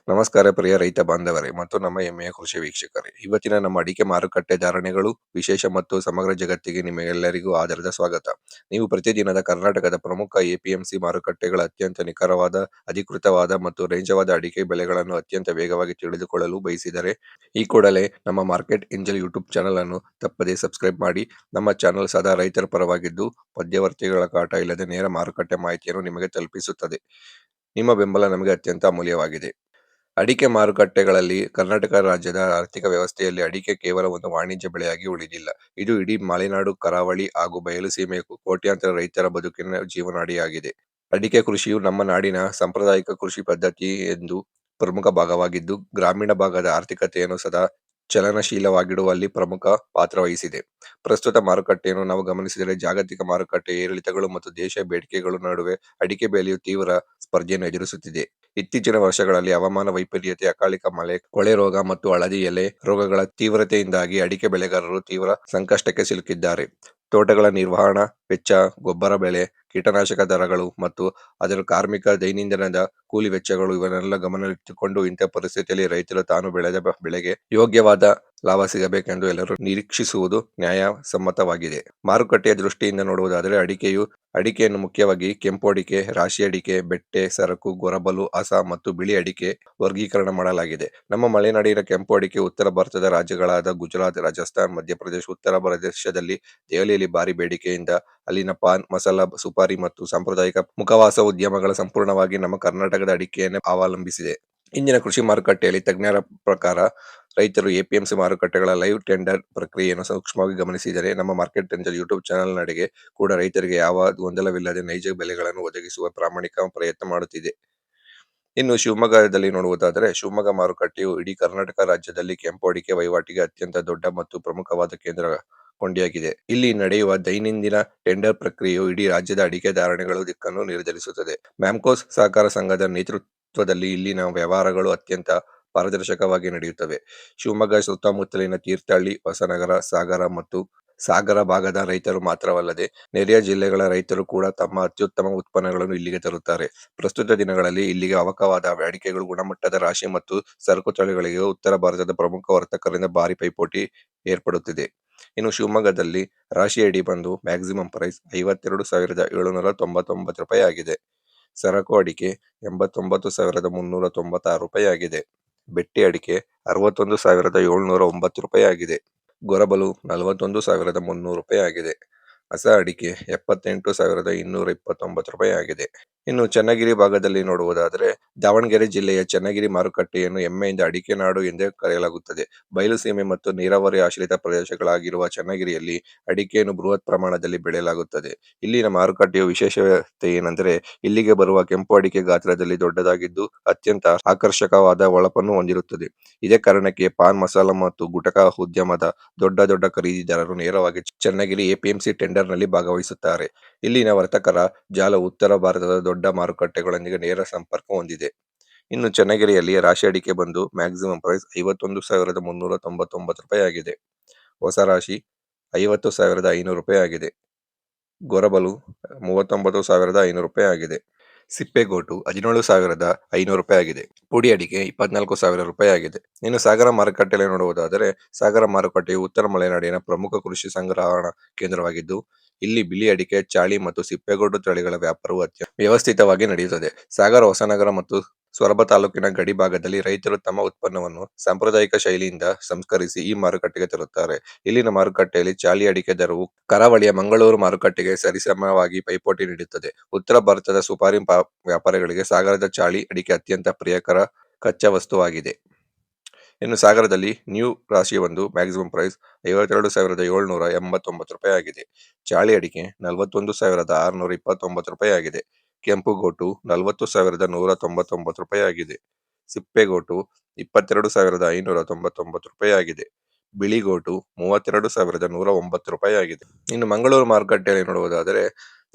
ನಮಸ್ಕಾರ ಪ್ರಿಯ ರೈತ ಬಾಂಧವರೇ ಮತ್ತು ನಮ್ಮ ಹೆಮ್ಮೆಯ ಕೃಷಿ ವೀಕ್ಷಕರೇ. ಇವತ್ತಿನ ನಮ್ಮ ಅಡಿಕೆ ಮಾರುಕಟ್ಟೆ ಧಾರಣೆಗಳು, ವಿಶೇಷ ಮತ್ತು ಸಮಗ್ರ ಜಗತ್ತಿಗೆ ನಿಮಗೆಲ್ಲರಿಗೂ ಆದರದ ಸ್ವಾಗತ. ನೀವು ಪ್ರತಿದಿನದ ಕರ್ನಾಟಕದ ಪ್ರಮುಖ ಎಪಿಎಂಸಿ ಮಾರುಕಟ್ಟೆಗಳ ಅತ್ಯಂತ ನಿಖರವಾದ, ಅಧಿಕೃತವಾದ ಮತ್ತು ನೈಜವಾದ ಅಡಿಕೆ ಬೆಲೆಗಳನ್ನು ಅತ್ಯಂತ ವೇಗವಾಗಿ ತಿಳಿದುಕೊಳ್ಳಲು ಬಯಸಿದರೆ, ಈ ಕೂಡಲೇ ನಮ್ಮ ಮಾರ್ಕೆಟ್ ಏಂಜಲ್ ಯೂಟ್ಯೂಬ್ ಚಾನಲ್ ಅನ್ನು ತಪ್ಪದೇ ಸಬ್ಸ್ಕ್ರೈಬ್ ಮಾಡಿ. ನಮ್ಮ ಚಾನಲ್ ಸದಾ ರೈತರ ಪರವಾಗಿದ್ದು, ಮಧ್ಯವರ್ತಿಗಳ ಕಾಟ ಇಲ್ಲದೆ ನೇರ ಮಾರುಕಟ್ಟೆ ಮಾಹಿತಿಯನ್ನು ನಿಮಗೆ ತಲುಪಿಸುತ್ತದೆ. ನಿಮ್ಮ ಬೆಂಬಲ ನಮಗೆ ಅತ್ಯಂತ ಅಮೂಲ್ಯವಾಗಿದೆ. ಅಡಿಕೆ ಮಾರುಕಟ್ಟೆಗಳಲ್ಲಿ ಕರ್ನಾಟಕ ರಾಜ್ಯದ ಆರ್ಥಿಕ ವ್ಯವಸ್ಥೆಯಲ್ಲಿ ಅಡಿಕೆ ಕೇವಲ ಒಂದು ವಾಣಿಜ್ಯ ಬೆಳೆಯಾಗಿ ಉಳಿದಿಲ್ಲ. ಇದು ಇಡೀ ಮಲೆನಾಡು, ಕರಾವಳಿ ಹಾಗೂ ಬಯಲು ಸೀಮೆಯ ಕೋಟ್ಯಾಂತರ ರೈತರ ಬದುಕಿನ ಜೀವನಾಡಿಯಾಗಿದೆ. ಅಡಿಕೆ ಕೃಷಿಯು ನಮ್ಮ ನಾಡಿನ ಸಾಂಪ್ರದಾಯಿಕ ಕೃಷಿ ಪದ್ಧತಿ ಎಂದು ಪ್ರಮುಖ ಭಾಗವಾಗಿದ್ದು, ಗ್ರಾಮೀಣ ಭಾಗದ ಆರ್ಥಿಕತೆಯನ್ನು ಸದಾ ಚಲನಶೀಲವಾಗಿಡುವಲ್ಲಿ ಪ್ರಮುಖ ಪಾತ್ರ ವಹಿಸಿದೆ. ಪ್ರಸ್ತುತ ಮಾರುಕಟ್ಟೆಯನ್ನು ನಾವು ಗಮನಿಸಿದರೆ, ಜಾಗತಿಕ ಮಾರುಕಟ್ಟೆ ಏರಿಳಿತಗಳು ಮತ್ತು ದೇಶೀಯ ಬೇಡಿಕೆಗಳ ನಡುವೆ ಅಡಿಕೆ ಬೆಲೆಯು ತೀವ್ರ ಸ್ಪರ್ಧೆಯನ್ನು ಎದುರಿಸುತ್ತಿದೆ. ಇತ್ತೀಚಿನ ವರ್ಷಗಳಲ್ಲಿ ಹವಾಮಾನ ವೈಪರೀತ್ಯ, ಅಕಾಲಿಕ ಮಳೆ, ಕೊಳೆ ರೋಗ ಮತ್ತು ಹಳದಿ ಎಲೆ ರೋಗಗಳ ತೀವ್ರತೆಯಿಂದಾಗಿ ಅಡಿಕೆ ಬೆಳೆಗಾರರು ತೀವ್ರ ಸಂಕಷ್ಟಕ್ಕೆ ಸಿಲುಕಿದ್ದಾರೆ. ತೋಟಗಳ ನಿರ್ವಹಣಾ ವೆಚ್ಚ, ಗೊಬ್ಬರ ಬೆಲೆ, ಕೀಟನಾಶಕ ದರಗಳು ಮತ್ತು ಅದರ ಕಾರ್ಮಿಕ ದೈನಂದಿನದ ಕೂಲಿ ವೆಚ್ಚಗಳು ಇವನ್ನೆಲ್ಲ ಗಮನದಲ್ಲಿಟ್ಟುಕೊಂಡು ಇಂಥ ಪರಿಸ್ಥಿತಿಯಲ್ಲಿ ರೈತರು ತಾನು ಬೆಳೆದ ಬೆಳೆಗೆ ಯೋಗ್ಯವಾದ ಲಾಭ ಸಿಗಬೇಕೆಂದು ಎಲ್ಲರೂ ನಿರೀಕ್ಷಿಸುವುದು ನ್ಯಾಯಸಮ್ಮತವಾಗಿದೆ. ಮಾರುಕಟ್ಟೆಯ ದೃಷ್ಟಿಯಿಂದ ನೋಡುವುದಾದರೆ, ಅಡಿಕೆಯನ್ನು ಮುಖ್ಯವಾಗಿ ಕೆಂಪು ಅಡಿಕೆ, ರಾಶಿ ಅಡಿಕೆ, ಬೆಟ್ಟೆ, ಸರಕು, ಗೊರಬಲು, ಹಸ ಮತ್ತು ಬಿಳಿ ಅಡಿಕೆ ವರ್ಗೀಕರಣ ಮಾಡಲಾಗಿದೆ. ನಮ್ಮ ಮಲೆನಾಡಿನ ಕೆಂಪು ಅಡಿಕೆ ಉತ್ತರ ಭಾರತದ ರಾಜ್ಯಗಳಾದ ಗುಜರಾತ್, ರಾಜಸ್ಥಾನ್, ಮಧ್ಯಪ್ರದೇಶ, ಉತ್ತರ ಪ್ರದೇಶದಲ್ಲಿ ದೆಹಲಿಯಲ್ಲಿ ಭಾರಿ ಬೇಡಿಕೆಯಿಂದ ಅಲ್ಲಿನ ಪಾನ್ ಮಸಾಲ, ಸುಪಾರಿ ಮತ್ತು ಸಾಂಪ್ರದಾಯಿಕ ಮುಖವಾಸ ಉದ್ಯಮಗಳ ಸಂಪೂರ್ಣವಾಗಿ ನಮ್ಮ ಕರ್ನಾಟಕದ ಅಡಿಕೆಯನ್ನು ಅವಲಂಬಿಸಿದೆ. ಇಂದಿನ ಕೃಷಿ ಮಾರುಕಟ್ಟೆಯಲ್ಲಿ ತಜ್ಞರ ಪ್ರಕಾರ ರೈತರು ಎಪಿಎಂಸಿ ಮಾರುಕಟ್ಟೆಗಳ ಲೈವ್ ಟೆಂಡರ್ ಪ್ರಕ್ರಿಯೆಯನ್ನು ಸೂಕ್ಷ್ಮವಾಗಿ ಗಮನಿಸಿದರೆ, ನಮ್ಮ ಮಾರ್ಕೆಟ್ ಏಂಜಲ್ ಯೂಟ್ಯೂಬ್ ಚಾನೆಲ್ ನಡೆಗೆ ಕೂಡ ರೈತರಿಗೆ ಯಾವ ಗೊಂದಲವಿಲ್ಲದೆ ನೈಜ ಬೆಲೆಗಳನ್ನು ಒದಗಿಸುವ ಪ್ರಾಮಾಣಿಕ ಪ್ರಯತ್ನ ಮಾಡುತ್ತಿದೆ. ಇನ್ನು ಶಿವಮೊಗ್ಗದಲ್ಲಿ ನೋಡುವುದಾದರೆ, ಶಿವಮೊಗ್ಗ ಮಾರುಕಟ್ಟೆಯು ಇಡೀ ಕರ್ನಾಟಕ ರಾಜ್ಯದಲ್ಲಿ ಕೆಂಪು ಅಡಿಕೆ ವಹಿವಾಟಿಗೆ ಅತ್ಯಂತ ದೊಡ್ಡ ಮತ್ತು ಪ್ರಮುಖವಾದ ಕೇಂದ್ರ ಕೊಂಡಿಯಾಗಿದೆ. ಇಲ್ಲಿ ನಡೆಯುವ ದೈನಂದಿನ ಟೆಂಡರ್ ಪ್ರಕ್ರಿಯೆಯು ಇಡೀ ರಾಜ್ಯದ ಅಡಿಕೆ ಧಾರಣೆಗಳ ದಿಕ್ಕನ್ನು ನಿರ್ಧರಿಸುತ್ತದೆ. ಮ್ಯಾಮ್ಕೋಸ್ ಸಹಕಾರ ಸಂಘದ ನೇತೃತ್ವದಲ್ಲಿ ಇಲ್ಲಿನ ವ್ಯವಹಾರಗಳು ಅತ್ಯಂತ ಪಾರದರ್ಶಕವಾಗಿ ನಡೆಯುತ್ತವೆ. ಶಿವಮೊಗ್ಗ ಸುತ್ತಮುತ್ತಲಿನ ತೀರ್ಥಹಳ್ಳಿ, ಹೊಸನಗರ, ಸಾಗರ ಭಾಗದ ರೈತರು ಮಾತ್ರವಲ್ಲದೆ, ನೆರೆಯ ಜಿಲ್ಲೆಗಳ ರೈತರು ಕೂಡ ತಮ್ಮ ಅತ್ಯುತ್ತಮ ಉತ್ಪನ್ನಗಳನ್ನು ಇಲ್ಲಿಗೆ ತರುತ್ತಾರೆ. ಪ್ರಸ್ತುತ ದಿನಗಳಲ್ಲಿ ಇಲ್ಲಿಗೆ ಅವಕವಾದ ಅಡಿಕೆಗಳು ಗುಣಮಟ್ಟದ ರಾಶಿ ಮತ್ತು ಸರಕು ತಳಿಗಳಿಗೆ ಉತ್ತರ ಭಾರತದ ಪ್ರಮುಖ ವರ್ತಕರಿಂದ ಭಾರಿ ಪೈಪೋಟಿ ಏರ್ಪಡುತ್ತಿದೆ. ಇನ್ನು ಶಿವಮೊಗ್ಗದಲ್ಲಿ ರಾಶಿ ಅಡಿ ಬಂದು ಮ್ಯಾಕ್ಸಿಮಂ ಪ್ರೈಸ್ 52,799 ರೂಪಾಯಿ ಆಗಿದೆ. ಸರಕು ಅಡಿಕೆ 89,396 ರೂಪಾಯಿ ಆಗಿದೆ. ಬೆಟ್ಟಿ ಅಡಿಕೆ 61,709 ರೂಪಾಯಿ ಆಗಿದೆ. ಗೊರಬಲು 41,300 ರೂಪಾಯಿ ಆಗಿದೆ. ಹಸ ಅಡಿಕೆ 78,229 ರೂಪಾಯಿ ಆಗಿದೆ. ಇನ್ನು ಚನ್ನಗಿರಿ ಭಾಗದಲ್ಲಿ ನೋಡುವುದಾದರೆ, ದಾವಣಗೆರೆ ಜಿಲ್ಲೆಯ ಚನ್ನಗಿರಿ ಮಾರುಕಟ್ಟೆಯನ್ನು ಹೆಮ್ಮೆಯಿಂದ ಅಡಿಕೆ ನಾಡು ಎಂದೇ ಕರೆಯಲಾಗುತ್ತದೆ. ಬಯಲು ಸೀಮೆ ಮತ್ತು ನೀರಾವರಿ ಆಶ್ರಿತ ಪ್ರದೇಶಗಳಾಗಿರುವ ಚನ್ನಗಿರಿಯಲ್ಲಿ ಅಡಿಕೆಯನ್ನು ಬೃಹತ್ ಪ್ರಮಾಣದಲ್ಲಿ ಬೆಳೆಯಲಾಗುತ್ತದೆ. ಇಲ್ಲಿನ ಮಾರುಕಟ್ಟೆಯ ವಿಶೇಷತೆ ಏನೆಂದರೆ, ಇಲ್ಲಿಗೆ ಬರುವ ಕೆಂಪು ಅಡಿಕೆ ಗಾತ್ರದಲ್ಲಿ ದೊಡ್ಡದಾಗಿದ್ದು ಅತ್ಯಂತ ಆಕರ್ಷಕವಾದ ಹೊಳಪನ್ನು ಹೊಂದಿರುತ್ತದೆ. ಇದೇ ಕಾರಣಕ್ಕೆ ಪಾನ್ ಮಸಾಲ ಮತ್ತು ಗುಟಕಾ ಉದ್ಯಮದ ದೊಡ್ಡ ಖರೀದಿದಾರರು ನೇರವಾಗಿ ಚನ್ನಗಿರಿ ಎಪಿಎಂಸಿ ಟೆಂಡರ್ನಲ್ಲಿ ಭಾಗವಹಿಸುತ್ತಾರೆ. ಇಲ್ಲಿನ ವರ್ತಕರ ಜಾಲವು ಉತ್ತರ ಭಾರತದ ದೊಡ್ಡ ಮಾರುಕಟ್ಟೆಗಳೊಂದಿಗೆ ನೇರ ಸಂಪರ್ಕ ಹೊಂದಿದೆ. ಇನ್ನು ಚನ್ನಗಿರಿಯಲ್ಲಿ ರಾಶಿ ಅಡಿಕೆ ಬಂದು ಮ್ಯಾಕ್ಸಿಮಂ ಪ್ರೈಸ್ 51,399 ರೂಪಾಯಿ ಆಗಿದೆ. ಹೊಸ ರಾಶಿ 50,500 ರೂಪಾಯಿ ಆಗಿದೆ. ಗೊರಬಲು 39,500 ರೂಪಾಯಿ ಆಗಿದೆ. ಸಿಪ್ಪೆಗೋಟು 17,500 ರೂಪಾಯಿ ಆಗಿದೆ. ಪುಡಿ ಅಡಿಕೆ 24,000 ರೂಪಾಯಿ ಆಗಿದೆ. ಇನ್ನು ಸಾಗರ ಮಾರುಕಟ್ಟೆಯಲ್ಲಿ ನೋಡುವುದಾದರೆ, ಸಾಗರ ಮಾರುಕಟ್ಟೆಯು ಉತ್ತರ ಮಲೆನಾಡಿನ ಪ್ರಮುಖ ಕೃಷಿ ಸಂಗ್ರಹಣಾ ಕೇಂದ್ರವಾಗಿದ್ದು, ಇಲ್ಲಿ ಬಿಳಿ ಅಡಿಕೆ, ಚಾಳಿ ಮತ್ತು ಸಿಪ್ಪೆಗೋಟು ತಳಿಗಳ ವ್ಯಾಪಾರವು ಅತ್ಯಂತ ವ್ಯವಸ್ಥಿತವಾಗಿ ನಡೆಯುತ್ತದೆ. ಸಾಗರ, ಹೊಸನಗರ ಮತ್ತು ಸೊರಬ ತಾಲೂಕಿನ ಗಡಿ ಭಾಗದಲ್ಲಿ ರೈತರು ತಮ್ಮ ಉತ್ಪನ್ನವನ್ನು ಸಾಂಪ್ರದಾಯಿಕ ಶೈಲಿಯಿಂದ ಸಂಸ್ಕರಿಸಿ ಈ ಮಾರುಕಟ್ಟೆಗೆ ತರುತ್ತಾರೆ. ಇಲ್ಲಿನ ಮಾರುಕಟ್ಟೆಯಲ್ಲಿ ಚಾಳಿ ಅಡಿಕೆ ದರವು ಕರಾವಳಿಯ ಮಂಗಳೂರು ಮಾರುಕಟ್ಟೆಗೆ ಸರಿಸಮವಾಗಿ ಪೈಪೋಟಿ ನೀಡುತ್ತದೆ. ಉತ್ತರ ಭಾರತದ ಸುಪಾರಿ ವ್ಯಾಪಾರಿಗಳಿಗೆ ಸಾಗರದ ಚಾಳಿ ಅಡಿಕೆ ಅತ್ಯಂತ ಪ್ರಿಯಕರ ಕಚ್ಚಾ ವಸ್ತುವಾಗಿದೆ. ಇನ್ನು ಸಾಗರದಲ್ಲಿ ನ್ಯೂ ರಾಶಿ ಒಂದು ಮ್ಯಾಕ್ಸಿಮಂ ಪ್ರೈಸ್ 52,789 ರೂಪಾಯಿ ಆಗಿದೆ. ಚಾಳಿ ಅಡಿಕೆ 41,629 ರೂಪಾಯಿ ಆಗಿದೆ. ಕೆಂಪು ಗೋಟು 40,199 ರೂಪಾಯಿ ಆಗಿದೆ. ಸಿಪ್ಪೆಗೋಟು 22,599 ರೂಪಾಯಿ ಆಗಿದೆ. ಬಿಳಿಗೋಟು 32,109 ರೂಪಾಯಿ ಆಗಿದೆ. ಇನ್ನು ಮಂಗಳೂರು ಮಾರುಕಟ್ಟೆಯಲ್ಲಿ ನೋಡುವುದಾದರೆ,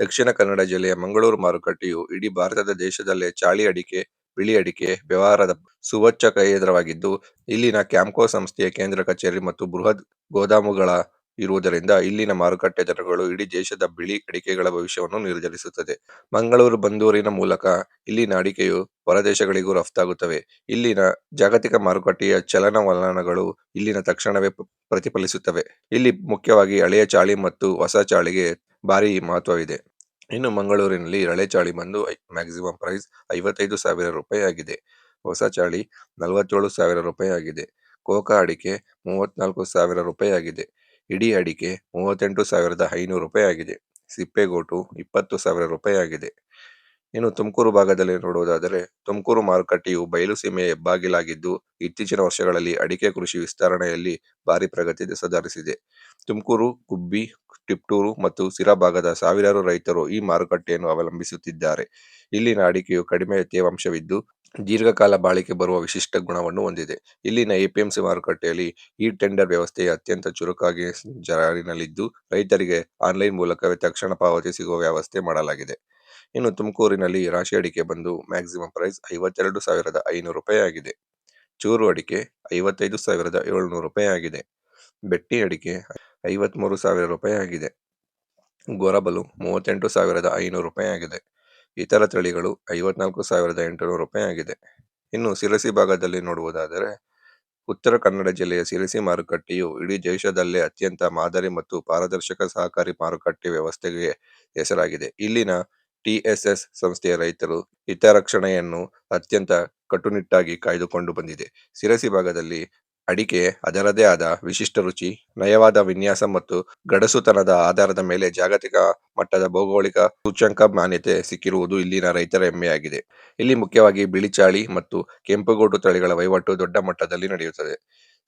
ದಕ್ಷಿಣ ಕನ್ನಡ ಜಿಲ್ಲೆಯ ಮಂಗಳೂರು ಮಾರುಕಟ್ಟೆಯು ಇಡೀ ಭಾರತದ ದೇಶದಲ್ಲೇ ಚಾಳಿ ಅಡಿಕೆ, ಬಿಳಿ ಅಡಿಕೆ ವ್ಯವಹಾರದ ಸುವಚ್ಛ ಕೇಂದ್ರವಾಗಿದ್ದು, ಇಲ್ಲಿನ ಕ್ಯಾಂಪ್ಕೋ ಸಂಸ್ಥೆಯ ಕೇಂದ್ರ ಕಚೇರಿ ಮತ್ತು ಬೃಹತ್ ಗೋದಾಮುಗಳ ಇರುವುದರಿಂದ ಇಲ್ಲಿನ ಮಾರುಕಟ್ಟೆ ದರಗಳು ಇಡೀ ದೇಶದ ಬಿಳಿ ಅಡಿಕೆಗಳ ಭವಿಷ್ಯವನ್ನು ನಿರ್ಧರಿಸುತ್ತದೆ. ಮಂಗಳೂರು ಬಂದೂರಿನ ಮೂಲಕ ಇಲ್ಲಿನ ಅಡಿಕೆಯು ಹೊರದೇಶಗಳಿಗೂ ರಫ್ತಾಗುತ್ತವೆ. ಇಲ್ಲಿನ ಜಾಗತಿಕ ಮಾರುಕಟ್ಟೆಯ ಚಲನವಲನಗಳು ಇಲ್ಲಿನ ತಕ್ಷಣವೇ ಪ್ರತಿಫಲಿಸುತ್ತವೆ. ಇಲ್ಲಿ ಮುಖ್ಯವಾಗಿ ಹಳೆಯ ಚಾಳಿ ಮತ್ತು ಹೊಸ ಚಾಳಿಗೆ ಭಾರಿ ಮಹತ್ವವಿದೆ. ಇನ್ನು ಮಂಗಳೂರಿನಲ್ಲಿ ಹಳೆ ಚಾಳಿ ಬಂದು ಮ್ಯಾಕ್ಸಿಮಮ್ ಪ್ರೈಸ್ 55,000 ರೂಪಾಯಿ ಆಗಿದೆ. ಹೊಸ ಚಾಳಿ 47,000 ರೂಪಾಯಿ ಆಗಿದೆ. ಕೋಕಾ ಅಡಿಕೆ 34,000 ರೂಪಾಯಿ ಆಗಿದೆ. ಇಡೀ ಅಡಿಕೆ 38,500 ರೂಪಾಯಿ ಆಗಿದೆ. ಸಿಪ್ಪೆಗೋಟು 20,000 ರೂಪಾಯಿ ಆಗಿದೆ. ಇನ್ನು ತುಮಕೂರು ಭಾಗದಲ್ಲಿ ನೋಡುವುದಾದರೆ ತುಮಕೂರು ಮಾರುಕಟ್ಟೆಯು ಬಯಲು ಸೀಮೆಯ ಹೆಬ್ಬಾಗಿಲಾಗಿದ್ದು ಇತ್ತೀಚಿನ ವರ್ಷಗಳಲ್ಲಿ ಅಡಿಕೆ ಕೃಷಿ ವಿಸ್ತರಣೆಯಲ್ಲಿ ಭಾರಿ ಪ್ರಗತಿ ಸುಧಾರಿಸಿದೆ. ತುಮಕೂರು, ಗುಬ್ಬಿ, ತಿಪ್ಟೂರು ಮತ್ತು ಸಿರಾ ಭಾಗದ ಸಾವಿರಾರು ರೈತರು ಈ ಮಾರುಕಟ್ಟೆಯನ್ನು ಅವಲಂಬಿಸುತ್ತಿದ್ದಾರೆ. ಇಲ್ಲಿನ ಅಡಿಕೆಯು ಕಡಿಮೆ ತೇವಾಂಶವಿದ್ದು ದೀರ್ಘಕಾಲ ಬಾಳಿಕೆ ಬರುವ ವಿಶಿಷ್ಟ ಗುಣವನ್ನು ಹೊಂದಿದೆ. ಇಲ್ಲಿನ ಎಪಿಎಂಸಿ ಮಾರುಕಟ್ಟೆಯಲ್ಲಿ ಈ ಟೆಂಡರ್ ವ್ಯವಸ್ಥೆ ಅತ್ಯಂತ ಚುರುಕಾಗಿ ಜಾರಿನಲ್ಲಿದ್ದು ರೈತರಿಗೆ ಆನ್ಲೈನ್ ಮೂಲಕವೇ ತಕ್ಷಣ ಪಾವತಿ ಸಿಗುವ ವ್ಯವಸ್ಥೆ ಮಾಡಲಾಗಿದೆ. ಇನ್ನು ತುಮಕೂರಿನಲ್ಲಿ ರಾಶಿ ಅಡಿಕೆ ಬಂದು ಮ್ಯಾಕ್ಸಿಮಮ್ ಪ್ರೈಸ್ 52,500 ರೂಪಾಯಿ ಆಗಿದೆ. ಚೂರು ಅಡಿಕೆ 55,700 ರೂಪಾಯಿ ಆಗಿದೆ. ಬೆಟ್ಟಿ ಅಡಿಕೆ 53,000 ರೂಪಾಯಿ ಆಗಿದೆ. ಗೊರಬಲು 38,500 ರೂಪಾಯಿ ಆಗಿದೆ. ಇತರ ತಳಿಗಳು 54,800 ರೂಪಾಯಿ ಆಗಿದೆ. ಇನ್ನು ಶಿರಸಿ ಭಾಗದಲ್ಲಿ ನೋಡುವುದಾದರೆ ಉತ್ತರ ಕನ್ನಡ ಜಿಲ್ಲೆಯ ಶಿರಸಿ ಮಾರುಕಟ್ಟೆಯು ಇಡೀ ದೇಶದಲ್ಲೇ ಅತ್ಯಂತ ಮಾದರಿ ಮತ್ತು ಪಾರದರ್ಶಕ ಸಹಕಾರಿ ಮಾರುಕಟ್ಟೆ ವ್ಯವಸ್ಥೆಗೆ ಹೆಸರಾಗಿದೆ. ಇಲ್ಲಿನ ಟಿಎಸ್ಎಸ್ ಸಂಸ್ಥೆಯ ರೈತರು ಹಿತರಕ್ಷಣೆಯನ್ನು ಅತ್ಯಂತ ಕಟ್ಟುನಿಟ್ಟಾಗಿ ಕಾಯ್ದುಕೊಂಡು ಬಂದಿದೆ. ಶಿರಸಿ ಭಾಗದಲ್ಲಿ ಅಡಿಕೆ ಅದರದೇ ಆದ ವಿಶಿಷ್ಟ ರುಚಿ, ನಯವಾದ ವಿನ್ಯಾಸ ಮತ್ತು ಗಡಸುತನದ ಆಧಾರದ ಮೇಲೆ ಜಾಗತಿಕ ಮಟ್ಟದ ಭೌಗೋಳಿಕ ಸೂಚ್ಯಂಕ ಮಾನ್ಯತೆ ಸಿಕ್ಕಿರುವುದು ಇಲ್ಲಿನ ರೈತರ ಹೆಮ್ಮೆಯಾಗಿದೆ. ಇಲ್ಲಿ ಮುಖ್ಯವಾಗಿ ಬಿಳಿಚಾಳಿ ಮತ್ತು ಕೆಂಪುಗೋಟು ತಳಿಗಳ ವಹಿವಾಟು ದೊಡ್ಡ ಮಟ್ಟದಲ್ಲಿ ನಡೆಯುತ್ತದೆ.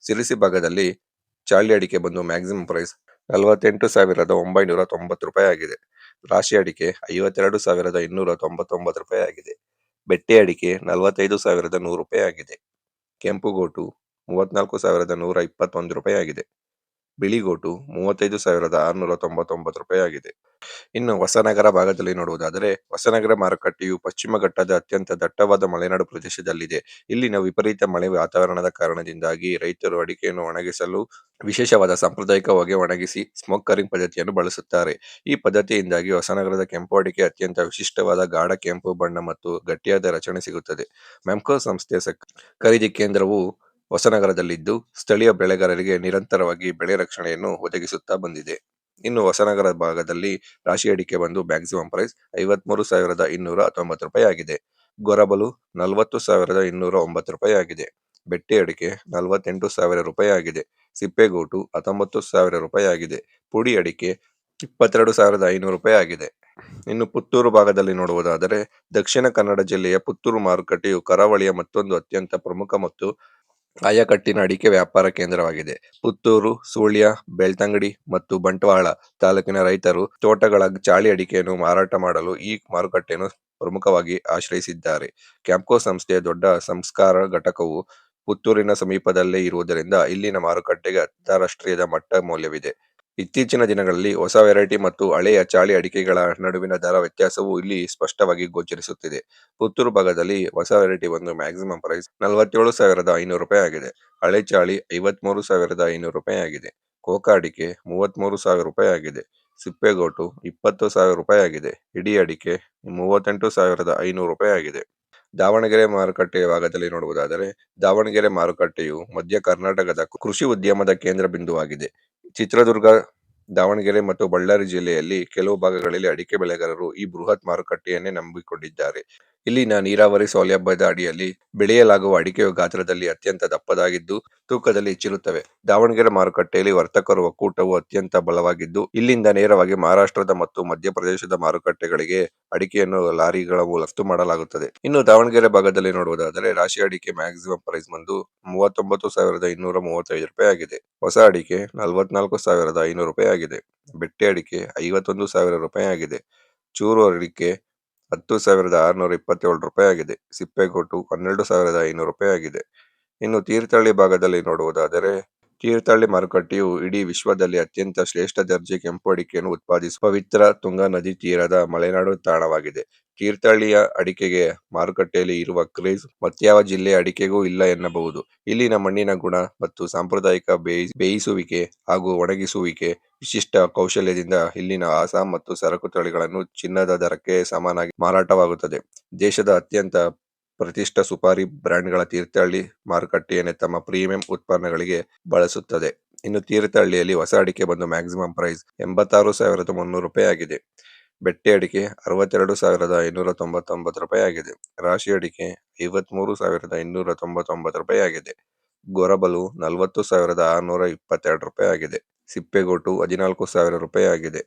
ಶಿರಸಿ ಭಾಗದಲ್ಲಿ ಚಾಳಿ ಅಡಿಕೆ ಬಂದು ಮ್ಯಾಕ್ಸಿಮಮ್ ಪ್ರೈಸ್ 48,990 ರೂಪಾಯಿ ಆಗಿದೆ. ರಾಶಿ ಅಡಿಕೆ 52,299 ರೂಪಾಯಿ ಆಗಿದೆ. ಬೆಟ್ಟೆ ಅಡಿಕೆ 45,100 ರೂಪಾಯಿ ಆಗಿದೆ. ಕೆಂಪುಗೋಟು 34,121 ರೂಪಾಯಿ ಆಗಿದೆ. ಬಿಳಿಗೋಟು 35,699 ರೂಪಾಯಿ ಆಗಿದೆ. ಇನ್ನು ಹೊಸನಗರ ಭಾಗದಲ್ಲಿ ನೋಡುವುದಾದರೆ ಹೊಸನಗರ ಮಾರುಕಟ್ಟೆಯು ಪಶ್ಚಿಮ ಘಟ್ಟದ ಅತ್ಯಂತ ದಟ್ಟವಾದ ಮಲೆನಾಡು ಪ್ರದೇಶದಲ್ಲಿದೆ. ಇಲ್ಲಿನ ವಿಪರೀತ ಮಳೆ ವಾತಾವರಣದ ಕಾರಣದಿಂದಾಗಿ ರೈತರು ಅಡಿಕೆಯನ್ನು ಒಣಗಿಸಲು ವಿಶೇಷವಾದ ಸಾಂಪ್ರದಾಯಿಕ ಹೊಗೆ ಒಣಗಿಸಿ ಸ್ಮೋಕ್ ಕರಿಂಗ್ ಪದ್ಧತಿಯನ್ನು ಬಳಸುತ್ತಾರೆ. ಈ ಪದ್ಧತಿಯಿಂದಾಗಿ ಹೊಸನಗರದ ಕೆಂಪು ಅಡಿಕೆ ಅತ್ಯಂತ ವಿಶಿಷ್ಟವಾದ ಗಾಢ ಕೆಂಪು ಬಣ್ಣ ಮತ್ತು ಗಟ್ಟಿಯಾದ ರಚನೆ ಸಿಗುತ್ತದೆ. ಮ್ಯಾಮ್ಕೋ ಸಂಸ್ಥೆಯ ಖರೀದಿ ಕೇಂದ್ರವು ಹೊಸನಗರದಲ್ಲಿದ್ದು ಸ್ಥಳೀಯ ಬೆಳೆಗಾರರಿಗೆ ನಿರಂತರವಾಗಿ ಬೆಳೆ ರಕ್ಷಣೆಯನ್ನು ಒದಗಿಸುತ್ತಾ ಬಂದಿದೆ. ಇನ್ನು ಹೊಸನಗರ ಭಾಗದಲ್ಲಿ ರಾಶಿ ಅಡಿಕೆ ಬಂದು ಮ್ಯಾಕ್ಸಿಮಮ್ ಪ್ರೈಸ್ 53,219 ರೂಪಾಯಿ ಆಗಿದೆ. ಗೊರಬಲು 40,209 ರೂಪಾಯಿ ಆಗಿದೆ. ಬೆಟ್ಟಿ ಅಡಿಕೆ 48,000 ರೂಪಾಯಿ ಆಗಿದೆ. ಸಿಪ್ಪೆಗೋಟು 19,000 ರೂಪಾಯಿ ಆಗಿದೆ. ಪುಡಿ ಅಡಿಕೆ 22,500 ರೂಪಾಯಿ ಆಗಿದೆ. ಇನ್ನು ಪುತ್ತೂರು ಭಾಗದಲ್ಲಿ ನೋಡುವುದಾದರೆ ದಕ್ಷಿಣ ಕನ್ನಡ ಜಿಲ್ಲೆಯ ಪುತ್ತೂರು ಮಾರುಕಟ್ಟೆಯು ಕರಾವಳಿಯ ಮತ್ತೊಂದು ಅತ್ಯಂತ ಪ್ರಮುಖ ಮತ್ತು ಆಯಕಟ್ಟಿನ ಅಡಿಕೆ ವ್ಯಾಪಾರ ಕೇಂದ್ರವಾಗಿದೆ. ಪುತ್ತೂರು, ಸುಳ್ಯ, ಬೆಳ್ತಂಗಡಿ ಮತ್ತು ಬಂಟ್ವಾಳ ತಾಲೂಕಿನ ರೈತರು ತೋಟಗಳ ಚಾಳಿ ಅಡಿಕೆಯನ್ನು ಮಾರಾಟ ಮಾಡಲು ಈ ಮಾರುಕಟ್ಟೆಯನ್ನು ಪ್ರಮುಖವಾಗಿ ಆಶ್ರಯಿಸಿದ್ದಾರೆ. ಕ್ಯಾಂಪ್ಕೋ ಸಂಸ್ಥೆಯ ದೊಡ್ಡ ಸಂಸ್ಕಾರ ಘಟಕವು ಪುತ್ತೂರಿನ ಸಮೀಪದಲ್ಲೇ ಇರುವುದರಿಂದ ಇಲ್ಲಿನ ಮಾರುಕಟ್ಟೆಗೆ ಅಂತಾರಾಷ್ಟ್ರೀಯದ ಮಟ್ಟ ಮೌಲ್ಯವಿದೆ. ಇತ್ತೀಚಿನ ದಿನಗಳಲ್ಲಿ ಹೊಸ ವೆರೈಟಿ ಮತ್ತು ಹಳೆಯ ಚಾಳಿ ಅಡಿಕೆಗಳ ನಡುವಿನ ದರ ವ್ಯತ್ಯಾಸವು ಇಲ್ಲಿ ಸ್ಪಷ್ಟವಾಗಿ ಗೋಚರಿಸುತ್ತಿದೆ. ಪುತ್ತೂರು ಭಾಗದಲ್ಲಿ ಹೊಸ ವೆರೈಟಿ ಒಂದು ಮ್ಯಾಕ್ಸಿಮಮ್ ಪ್ರೈಸ್ 47,500 ರೂಪಾಯಿ ಆಗಿದೆ. ಹಳೆ ಚಾಳಿ 53,500 ರೂಪಾಯಿ ಆಗಿದೆ. ಕೋಕಾ ಅಡಿಕೆ 33,000 ರೂಪಾಯಿ ಆಗಿದೆ. ಸಿಪ್ಪೆಗೋಟು 20,000 ರೂಪಾಯಿ ಆಗಿದೆ. ಇಡೀ ಅಡಿಕೆ 38,500 ರೂಪಾಯಿ ಆಗಿದೆ. ದಾವಣಗೆರೆ ಮಾರುಕಟ್ಟೆಯ ಭಾಗದಲ್ಲಿ ನೋಡುವುದಾದರೆ ದಾವಣಗೆರೆ ಮಾರುಕಟ್ಟೆಯು ಮಧ್ಯ ಕರ್ನಾಟಕದ ಕೃಷಿ ಉದ್ಯಮದ ಕೇಂದ್ರ ಬಿಂದುವಾಗಿದೆ. ಚಿತ್ರದುರ್ಗ, ದಾವಣಗೆರೆ ಮತ್ತು ಬಳ್ಳಾರಿ ಜಿಲ್ಲೆಯಲ್ಲಿ ಕೆಲವು ಭಾಗಗಳಲ್ಲಿ ಅಡಿಕೆ ಬೆಳೆಗಾರರು ಈ ಬೃಹತ್ ಮಾರುಕಟ್ಟೆಯನ್ನೇ ನಂಬಿಕೊಂಡಿದ್ದಾರೆ. ಇಲ್ಲಿನ ನೀರಾವರಿ ಸೌಲಭ್ಯದ ಅಡಿಯಲ್ಲಿ ಬೆಳೆಯಲಾಗುವ ಅಡಿಕೆಯು ಗಾತ್ರದಲ್ಲಿ ಅತ್ಯಂತ ದಪ್ಪದಾಗಿದ್ದು ತೂಕದಲ್ಲಿ ಹೆಚ್ಚಿರುತ್ತವೆ. ದಾವಣಗೆರೆ ಮಾರುಕಟ್ಟೆಯಲ್ಲಿ ವರ್ತಕರ ಒಕ್ಕೂಟವು ಅತ್ಯಂತ ಬಲವಾಗಿದ್ದು ಇಲ್ಲಿಂದ ನೇರವಾಗಿ ಮಹಾರಾಷ್ಟ್ರದ ಮತ್ತು ಮಧ್ಯಪ್ರದೇಶದ ಮಾರುಕಟ್ಟೆಗಳಿಗೆ ಅಡಿಕೆಯನ್ನು ಲಾರಿಗಳ ಮೂಲಕ ರಫ್ತು ಮಾಡಲಾಗುತ್ತದೆ. ಇನ್ನು ದಾವಣಗೆರೆ ಭಾಗದಲ್ಲಿ ನೋಡುವುದಾದರೆ ರಾಶಿ ಅಡಿಕೆ ಮ್ಯಾಕ್ಸಿಮಮ್ ಪ್ರೈಸ್ ಬಂದು 39,235 ರೂಪಾಯಿ ಆಗಿದೆ. ಹೊಸ ಅಡಿಕೆ 44,500 ರೂಪಾಯಿ ಆಗಿದೆ. ಬೆಟ್ಟೆ ಅಡಿಕೆ 51,000 ರೂಪಾಯಿ ಆಗಿದೆ. ಚೂರು ಅಡಿಕೆ 10,627 ರೂಪಾಯಿ ಆಗಿದೆ. ಸಿಪ್ಪೆಗೋಟು 12,500 ರೂಪಾಯಿ ಆಗಿದೆ. ಇನ್ನು ತೀರ್ಥಹಳ್ಳಿ ಭಾಗದಲ್ಲಿ ನೋಡುವುದಾದರೆ ತೀರ್ಥಹಳ್ಳಿ ಮಾರುಕಟ್ಟೆಯು ಇಡೀ ವಿಶ್ವದಲ್ಲಿ ಅತ್ಯಂತ ಶ್ರೇಷ್ಠ ದರ್ಜೆ ಕೆಂಪು ಅಡಿಕೆಯನ್ನು ಉತ್ಪಾದಿಸುವ ಪವಿತ್ರ ತುಂಗಾ ನದಿ ತೀರದ ಮಲೆನಾಡು ತಾಣವಾಗಿದೆ. ತೀರ್ಥಹಳ್ಳಿಯ ಅಡಿಕೆಗೆ ಮಾರುಕಟ್ಟೆಯಲ್ಲಿ ಇರುವ ಕ್ರೇಜ್ ಮತ್ಯಾವ ಜಿಲ್ಲೆಯ ಅಡಿಕೆಗೂ ಇಲ್ಲ ಎನ್ನಬಹುದು. ಇಲ್ಲಿನ ಮಣ್ಣಿನ ಗುಣ ಮತ್ತು ಸಾಂಪ್ರದಾಯಿಕ ಬೇಯಿಸುವಿಕೆ ಹಾಗೂ ಒಣಗಿಸುವಿಕೆ ವಿಶಿಷ್ಟ ಕೌಶಲ್ಯದಿಂದ ಇಲ್ಲಿನ ಆಸಾಂ ಮತ್ತು ಸರಕು ತಳಿಗಳನ್ನು ಚಿನ್ನದ ದರಕ್ಕೆ ಸಮನಾಗಿ ಮಾರಾಟವಾಗುತ್ತದೆ. ದೇಶದ ಅತ್ಯಂತ ಪ್ರತಿಷ್ಠ ಸುಪಾರಿ ಬ್ರ್ಯಾಂಡ್ಗಳ ತೀರ್ಥಹಳ್ಳಿ ಮಾರುಕಟ್ಟೆಯನ್ನೇ ತಮ್ಮ ಪ್ರೀಮಿಯಂ ಉತ್ಪನ್ನಗಳಿಗೆ ಬಳಸುತ್ತದೆ. ಇನ್ನು ತೀರ್ಥಹಳ್ಳಿಯಲ್ಲಿ ಹೊಸ ಅಡಿಕೆ ಬಂದು ಮ್ಯಾಕ್ಸಿಮಂ ಪ್ರೈಸ್ 86,300 ರೂಪಾಯಿ ಆಗಿದೆ. ಬೆಟ್ಟೆ ಅಡಿಕೆ 62,599 ರೂಪಾಯಿ ಆಗಿದೆ. ರಾಶಿ ಅಡಿಕೆ 53,299 ರೂಪಾಯಿ ಆಗಿದೆ. ಗೊರಬಲು 40,622 ರೂಪಾಯಿ ಆಗಿದೆ. ಸಿಪ್ಪೆಗೋಟು 14,000 ರೂಪಾಯಿ ಆಗಿದೆ.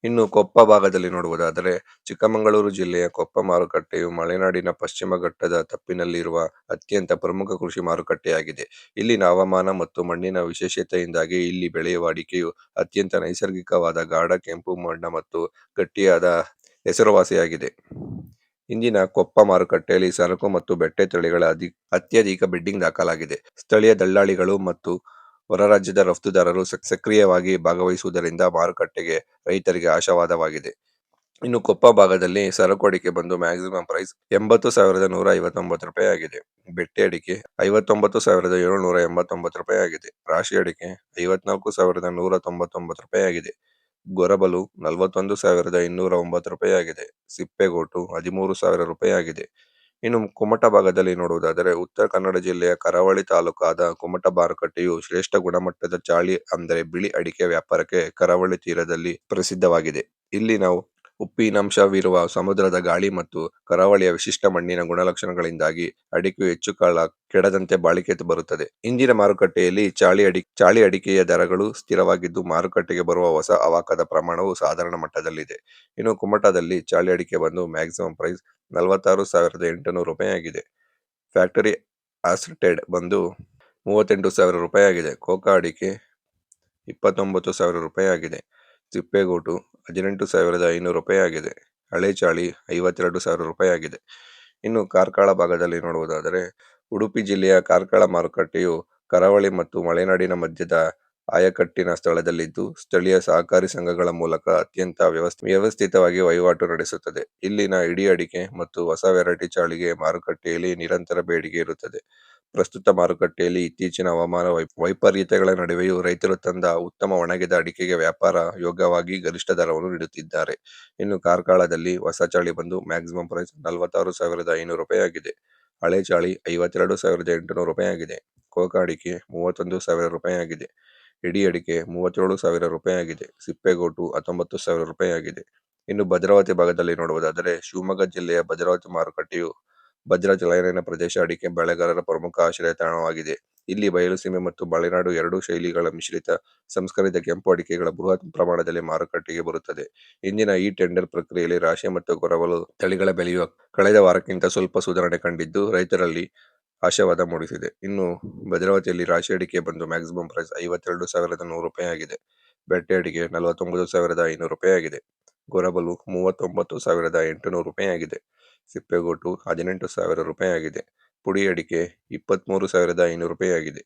ಇನ್ನು ಕೊಪ್ಪ ಭಾಗದಲ್ಲಿ ನೋಡುವುದಾದರೆ ಚಿಕ್ಕಮಗಳೂರು ಜಿಲ್ಲೆಯ ಕೊಪ್ಪ ಮಾರುಕಟ್ಟೆಯು ಮಲೆನಾಡಿನ ಪಶ್ಚಿಮ ಘಟ್ಟದ ತಪ್ಪಿನಲ್ಲಿರುವ ಅತ್ಯಂತ ಪ್ರಮುಖ ಕೃಷಿ ಮಾರುಕಟ್ಟೆಯಾಗಿದೆ. ಇಲ್ಲಿನ ಹವಾಮಾನ ಮತ್ತು ಮಣ್ಣಿನ ವಿಶೇಷತೆಯಿಂದಾಗಿ ಇಲ್ಲಿ ಬೆಳೆಯುವ ಅಡಿಕೆಯು ಅತ್ಯಂತ ನೈಸರ್ಗಿಕವಾದ ಗಾಢ ಕೆಂಪು ಬಣ್ಣ ಮತ್ತು ಗಟ್ಟಿಯಾದ ಹೆಸರುವಾಸಿಯಾಗಿದೆ. ಇಂದಿನ ಕೊಪ್ಪ ಮಾರುಕಟ್ಟೆಯಲ್ಲಿ ಸರಕು ಮತ್ತು ಬೆಟ್ಟೆ ತಳಿಗಳ ಅತ್ಯಧಿಕ ಬಿಡ್ಡಿಂಗ್ ದಾಖಲಾಗಿದೆ. ಸ್ಥಳೀಯ ದಳ್ಳಾಳಿಗಳು ಮತ್ತು ಹೊರ ರಾಜ್ಯದ ರಫ್ತುದಾರರು ಸಕ್ರಿಯವಾಗಿ ಭಾಗವಹಿಸುವುದರಿಂದ ಮಾರುಕಟ್ಟೆಗೆ ರೈತರಿಗೆ ಆಶಾವಾದವಾಗಿದೆ. ಇನ್ನು ಕೊಪ್ಪ ಭಾಗದಲ್ಲಿ ಸರಕು ಅಡಿಕೆ ಬಂದು ಮ್ಯಾಕ್ಸಿಮಂ ಪ್ರೈಸ್ 80,159 ರೂಪಾಯಿ ಆಗಿದೆ. ಬೆಟ್ಟೆ ಅಡಿಕೆ 59,789 ರೂಪಾಯಿ ಆಗಿದೆ. ರಾಶಿ ಅಡಿಕೆ 54,199 ರೂಪಾಯಿ ಆಗಿದೆ. ಗೊರಬಲು 41,209 ರೂಪಾಯಿ ಆಗಿದೆ. ಸಿಪ್ಪೆಗೋಟು 13,000 ರೂಪಾಯಿ ಆಗಿದೆ. ಇನ್ನು ಕುಮಟಾ ಭಾಗದಲ್ಲಿ ನೋಡುವುದಾದರೆ ಉತ್ತರ ಕನ್ನಡ ಜಿಲ್ಲೆಯ ಕರಾವಳಿ ತಾಲೂಕಾದ ಕುಮಟಾ ಮಾರುಕಟ್ಟೆಯು ಶ್ರೇಷ್ಠ ಗುಣಮಟ್ಟದ ಚಾಳಿ ಅಂದರೆ ಬಿಳಿ ಅಡಿಕೆ ವ್ಯಾಪಾರಕ್ಕೆ ಕರಾವಳಿ ತೀರದಲ್ಲಿ ಪ್ರಸಿದ್ಧವಾಗಿದೆ. ಇಲ್ಲಿ ನಾವು ಉಪ್ಪಿನಂಶವಿರುವ ಸಮುದ್ರದ ಗಾಳಿ ಮತ್ತು ಕರಾವಳಿಯ ವಿಶಿಷ್ಟ ಮಣ್ಣಿನ ಗುಣಲಕ್ಷಣಗಳಿಂದಾಗಿ ಅಡಿಕೆಯು ಹೆಚ್ಚು ಕಾಲ ಕೆಡದಂತೆ ಬಾಳಿಕೆ ಬರುತ್ತದೆ. ಇಂದಿನ ಮಾರುಕಟ್ಟೆಯಲ್ಲಿ ಚಾಳಿ ಅಡಿಕೆಯ ದರಗಳು ಸ್ಥಿರವಾಗಿದ್ದು ಮಾರುಕಟ್ಟೆಗೆ ಬರುವ ಹೊಸ ಅವಾಕದ ಪ್ರಮಾಣವು ಸಾಧಾರಣ ಮಟ್ಟದಲ್ಲಿದೆ. ಇನ್ನು ಕುಮಟಾದಲ್ಲಿ ಚಾಳಿ ಅಡಿಕೆ ಬಂದು ಮ್ಯಾಕ್ಸಿಮಂ ಪ್ರೈಸ್ 46,800 ರೂಪಾಯಿ ಆಗಿದೆ. ಫ್ಯಾಕ್ಟರಿ ಆಸ್ಟೆಡ್ ಬಂದು 38,000 ರೂಪಾಯಿ ಆಗಿದೆ. ಕೋಕಾ ಅಡಿಕೆ 29,000 ರೂಪಾಯಿ ಆಗಿದೆ. ಸಿಪ್ಪೆಗೋಟು 18,500 ರೂಪಾಯಿ ಆಗಿದೆ. ಹಳೆ ಚಾಳಿ 52,000 ರೂಪಾಯಿ ಆಗಿದೆ. ಇನ್ನು ಕಾರ್ಕಳ ಭಾಗದಲ್ಲಿ ನೋಡುವುದಾದರೆ ಉಡುಪಿ ಜಿಲ್ಲೆಯ ಕಾರ್ಕಳ ಮಾರುಕಟ್ಟೆಯು ಕರಾವಳಿ ಮತ್ತು ಮಲೆನಾಡಿನ ಮಧ್ಯದ ಆಯಕಟ್ಟಿನ ಸ್ಥಳದಲ್ಲಿದ್ದು ಸ್ಥಳೀಯ ಸಹಕಾರಿ ಸಂಘಗಳ ಮೂಲಕ ಅತ್ಯಂತ ವ್ಯವಸ್ಥಿತವಾಗಿ ವಹಿವಾಟು ನಡೆಸುತ್ತದೆ. ಇಲ್ಲಿನ ಇಡೀ ಅಡಿಕೆ ಮತ್ತು ಹೊಸ ವೆರೈಟಿ ಚಾಳಿಗೆ ಮಾರುಕಟ್ಟೆಯಲ್ಲಿ ನಿರಂತರ ಬೇಡಿಕೆ ಇರುತ್ತದೆ. ಪ್ರಸ್ತುತ ಮಾರುಕಟ್ಟೆಯಲ್ಲಿ ಇತ್ತೀಚಿನ ಹವಾಮಾನ ವೈಪರೀತ್ಯಗಳ ನಡುವೆಯೂ ರೈತರು ತಂದ ಉತ್ತಮ ಒಣಗಿದ ಅಡಿಕೆಗೆ ವ್ಯಾಪಾರ ಯೋಗ್ಯವಾಗಿ ಗರಿಷ್ಠ ದರವನ್ನು ನೀಡುತ್ತಿದ್ದಾರೆ. ಇನ್ನು ಕಾರ್ಕಳದಲ್ಲಿ ಹೊಸ ಚಾಳಿ ಬಂದು ಮ್ಯಾಕ್ಸಿಮಂ ಪ್ರೈಸ್ 46,500 ರೂಪಾಯಿ ಆಗಿದೆ. ಹಳೆ ಚಾಳಿ 52,800 ರೂಪಾಯಿ ಆಗಿದೆ. ಕೋಕಾ ಅಡಿಕೆ 31,000 ರೂಪಾಯಿ ಆಗಿದೆ. ಇಡೀ ಅಡಿಕೆ 37,000 ರೂಪಾಯಿ ಆಗಿದೆ. ಸಿಪ್ಪೆಗೋಟು 19,000 ರೂಪಾಯಿ ಆಗಿದೆ. ಇನ್ನು ಭದ್ರಾವತಿ ಭಾಗದಲ್ಲಿ ನೋಡುವುದಾದರೆ ಶಿವಮೊಗ್ಗ ಜಿಲ್ಲೆಯ ಭದ್ರಾವತಿ ಮಾರುಕಟ್ಟೆಯು ಭದ್ರಾ ಜಲಾನಯನ ಪ್ರದೇಶ ಅಡಿಕೆ ಬೆಳೆಗಾರರ ಪ್ರಮುಖ ಆಶ್ರಯ ತಾಣವಾಗಿದೆ. ಇಲ್ಲಿ ಬಯಲುಸೀಮೆ ಮತ್ತು ಮಲೆನಾಡು ಎರಡೂ ಶೈಲಿಗಳ ಮಿಶ್ರಿತ ಸಂಸ್ಕರಿತ ಕೆಂಪು ಅಡಿಕೆಗಳ ಬೃಹತ್ ಪ್ರಮಾಣದಲ್ಲಿ ಮಾರುಕಟ್ಟೆಗೆ ಬರುತ್ತದೆ. ಇಂದಿನ ಈ ಟೆಂಡರ್ ಪ್ರಕ್ರಿಯೆಯಲ್ಲಿ ರಾಶಿ ಮತ್ತು ಗೊರವಲು ತಳಿಗಳ ಬೆಲೆಯು ಕಳೆದ ವಾರಕ್ಕಿಂತ ಸ್ವಲ್ಪ ಸುಧಾರಣೆ ಕಂಡಿದ್ದು ರೈತರಲ್ಲಿ ಆಶಾವಾದ ಮೂಡಿಸಿದೆ. ಇನ್ನು ಭದ್ರಾವತಿಯಲ್ಲಿ ರಾಶಿ ಅಡಿಕೆ ಬಂದು ಮ್ಯಾಕ್ಸಿಮಂ ಪ್ರೈಸ್ 52,100 ರೂಪಾಯಿ ಆಗಿದೆ. ಬೆಟ್ಟೆ ಅಡಿಕೆ 49,500 ರೂಪಾಯಿ ಆಗಿದೆ. ಗೊರಬಲು 39,800 ರೂಪಾಯಿ ಆಗಿದೆ. ಸಿಪ್ಪೆಗೋಟು 18,000 ರೂಪಾಯಿ ಆಗಿದೆ. ಪುಡಿ ಅಡಿಕೆ 23,500 ರೂಪಾಯಿ ಆಗಿದೆ.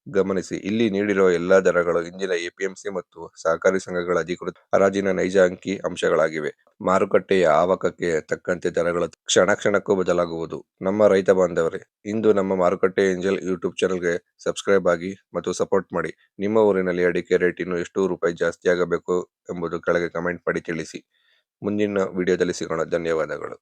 ಗಮನಿಸಿ, ಇಲ್ಲಿ ನೀಡಿರುವ ಎಲ್ಲಾ ದರಗಳು ಇಂದಿನ ಎಪಿಎಂಸಿ ಮತ್ತು ಸಹಕಾರಿ ಸಂಘಗಳ ಅಧಿಕೃತ ಹರಾಜಿನ ನೈಜ ಅಂಕಿ ಅಂಶಗಳಾಗಿವೆ. ಮಾರುಕಟ್ಟೆಯ ಆವಕಕ್ಕೆ ತಕ್ಕಂತೆ ದರಗಳು ಕ್ಷಣಕ್ಕೂ ಬದಲಾಗುವುದು. ನಮ್ಮ ರೈತ ಬಾಂಧವರೇ, ಇಂದು ನಮ್ಮ ಮಾರುಕಟ್ಟೆ ಏಂಜಲ್ ಯೂಟ್ಯೂಬ್ ಚಾನಲ್ಗೆ ಸಬ್ಸ್ಕ್ರೈಬ್ ಆಗಿ ಮತ್ತು ಸಪೋರ್ಟ್ ಮಾಡಿ. ನಿಮ್ಮ ಊರಿನಲ್ಲಿ ಅಡಿಕೆ ರೇಟ್ ಇನ್ನು ಎಷ್ಟು ರೂಪಾಯಿ ಜಾಸ್ತಿ ಆಗಬೇಕು ಎಂಬುದು ಕೆಳಗೆ ಕಮೆಂಟ್ ಮಾಡಿ ತಿಳಿಸಿ. ಮುಂದಿನ ವಿಡಿಯೋದಲ್ಲಿ ಸಿಗೋಣ. ಧನ್ಯವಾದಗಳು.